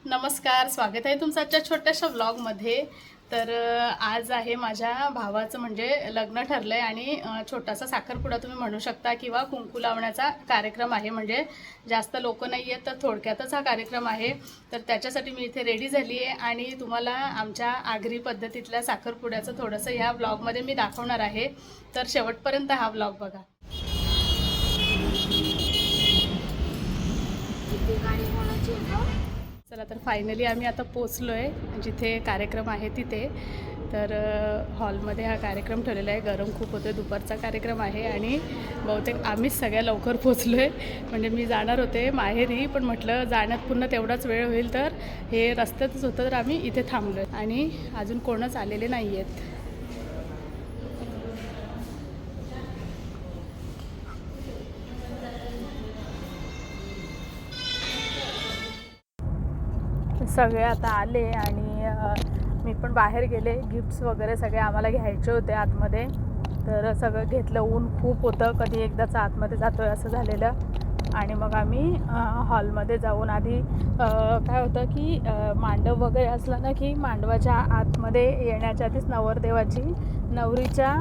नमस्कार, स्वागत आहे तुमचं आजच्या छोट्याशा व्लॉगमध्ये। तर आज आहे माझ्या भावाचं म्हणजे लग्न ठरलंय आणि छोटासा साखरपुडा तुम्ही म्हणू शकता किंवा कुंकू लावण्याचा कार्यक्रम आहे। म्हणजे जास्त लोक नाही आहेत, तर थोडक्यातच हा कार्यक्रम आहे। तर त्याच्यासाठी मी इथे रेडी झाली आहे आणि तुम्हाला आमच्या आगरी पद्धतीतल्या साखरपुड्याचं थोडंसं ह्या व्लॉगमध्ये मी दाखवणार आहे। तर शेवटपर्यंत हा व्लॉग बघा। चला, तर फायनली आम्ही आता पोचलो आहे जिथे कार्यक्रम आहे तिथे। तर हॉलमध्ये हा कार्यक्रम ठेवलेला आहे। गरम खूप होतं, दुपारचा कार्यक्रम आहे आणि बहुतेक आम्हीच सगळ्या लवकर पोचलो आहे। म्हणजे मी जाणार होते माहेरी, पण म्हटलं जाण्यात पुन्हा तेवढाच वेळ होईल, तर हे रस्त्यातच होतं, तर आम्ही इथे थांबलो आहे आणि अजून कोणच आलेले नाही आहेत। सगळे आता आले आणि मी पण बाहेर गेले। गिफ्ट्स वगैरे सगळे आम्हाला घ्यायचे होते आतमध्ये, तर सगळं घेतलं। ऊन खूप होतं, कधी एकदाच आतमध्ये जातो आहे असं झालेलं। आणि मग आम्ही हॉलमध्ये जाऊन आधी काय होतं की मांडव वगैरे असला ना की मांडवाच्या आतमध्ये येण्याच्या आधीच नवरदेवाची नवरीच्या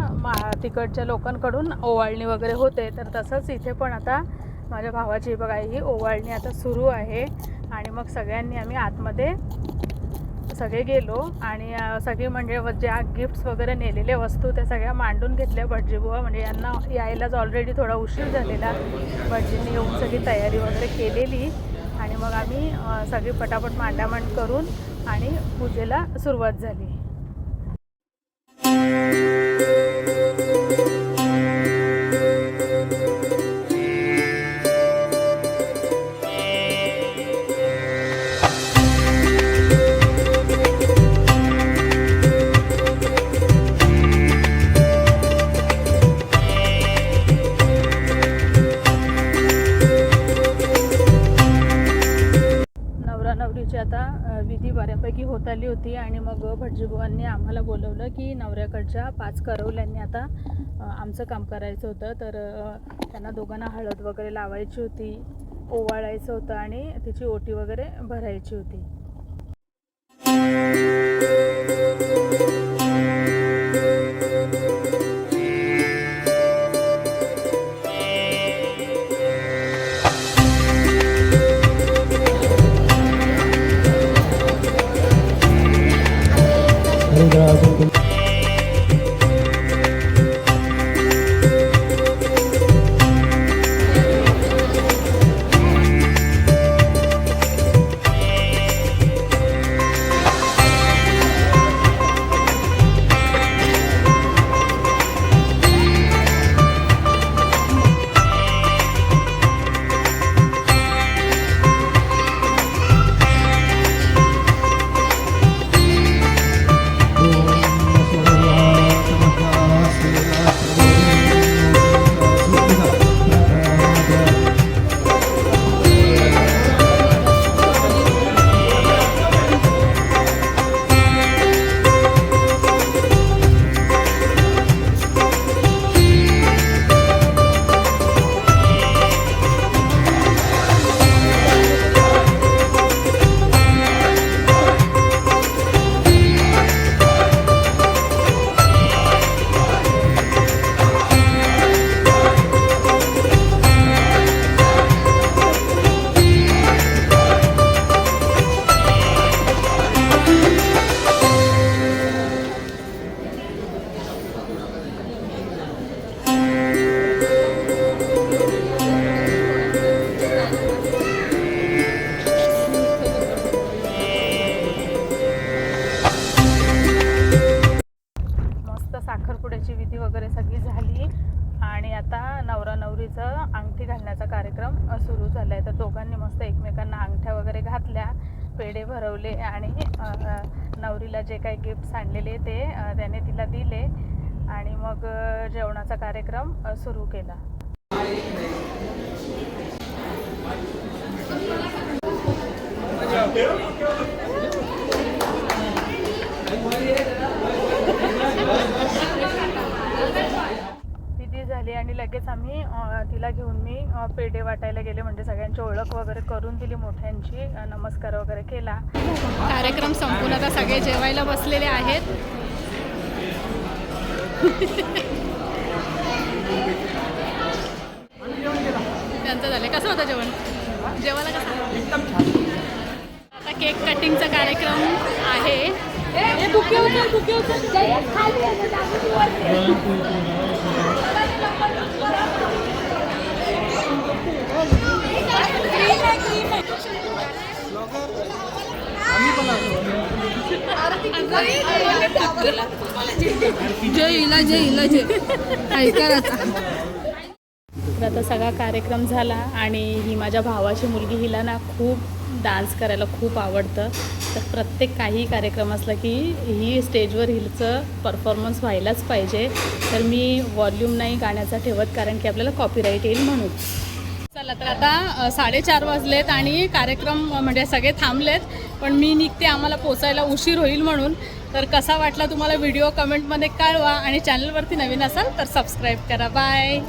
तिकडच्या लोकांकडून ओवाळणी वगैरे होते। तर तसंच इथे पण आता माझ्या भावाची बघा ही ओवाळणी आता सुरू आहे। आणि मग सगळ्यांनी आम्ही आतमध्ये सगळे गेलो आणि सगळे म्हणजे ज्या गिफ्ट्स वगैरे नेलेले वस्तू त्या सगळ्या मांडून घेतल्या भटजीबुवा। म्हणजे यांना यायलाच ऑलरेडी थोडा उशीर झालेला, भटजींनी येऊन सगळी तयारी वगैरे केलेली। आणि मग आम्ही सगळी पटापट मांडामांड करून आणि पूजेला सुरुवात झाली। नवरीची आता विधी बऱ्यापैकी होत आली होती आणि मग भटजीबुवांनी आम्हाला बोलवलं की नवऱ्याकडच्या 5 करवल्यांनी आता आमचं काम करायचं होतं। तर त्यांना दोघांना हळद वगैरे लावायची होती, ओवाळायचं होतं आणि तिची ओटी वगैरे भरायची होती। साखरपुड्याची विधी वगैरे सगळी झाली आणि आता नवरा नवरीचं अंगठी घालण्याचा कार्यक्रम सुरू झाला आहे। तर दोघांनी मस्त एकमेकांना अंगठ्या वगैरे घातल्या, पेढे भरवले आणि नवरीला जे काही गिफ्ट्स आणलेले ते त्याने तिला दिले आणि मग जेवणाचा कार्यक्रम सुरू केला। विधी झाली आणि आणि लगेच आम्ही तिला घेऊन मी पेढे वाटायला गेले, म्हणजे सगळ्यांची ओळख वगैरे करून दिली, मोठ्यांची नमस्कार वगैरे केला. कार्यक्रम संपून आता सगळे जेवायला बसलेले आहेत. त्यांचं झालं. कसं होतं जेवण? जेवायला कसं? एकदम छान. आता केक कटिंगचा कार्यक्रम आहे. तर आता सगळा कार्यक्रम झाला आणि ही माझ्या भावाची मुलगी, हिला ना खूप डान्स करायला खूप आवडतं. तर प्रत्येक काही कार्यक्रम असला की ही स्टेजवर हिचं परफॉर्मन्स व्हायलाच पाहिजे. तर मी व्हॉल्यूम नाही गाण्याचा ठेवत, कारण की आपल्याला कॉपीराईट येईल म्हणून. चला, तर आता 4:30 वाजलेत आणि कार्यक्रम म्हणजे सगळे थांबलेत, पण मी निघते, आम्हाला पोचायला उशीर होईल म्हणून. तर कसा वाटला तुम्हाला व्हिडिओ कमेंटमध्ये कळवा आणि चॅनलवरती नवीन असाल तर सबस्क्राईब करा. बाय.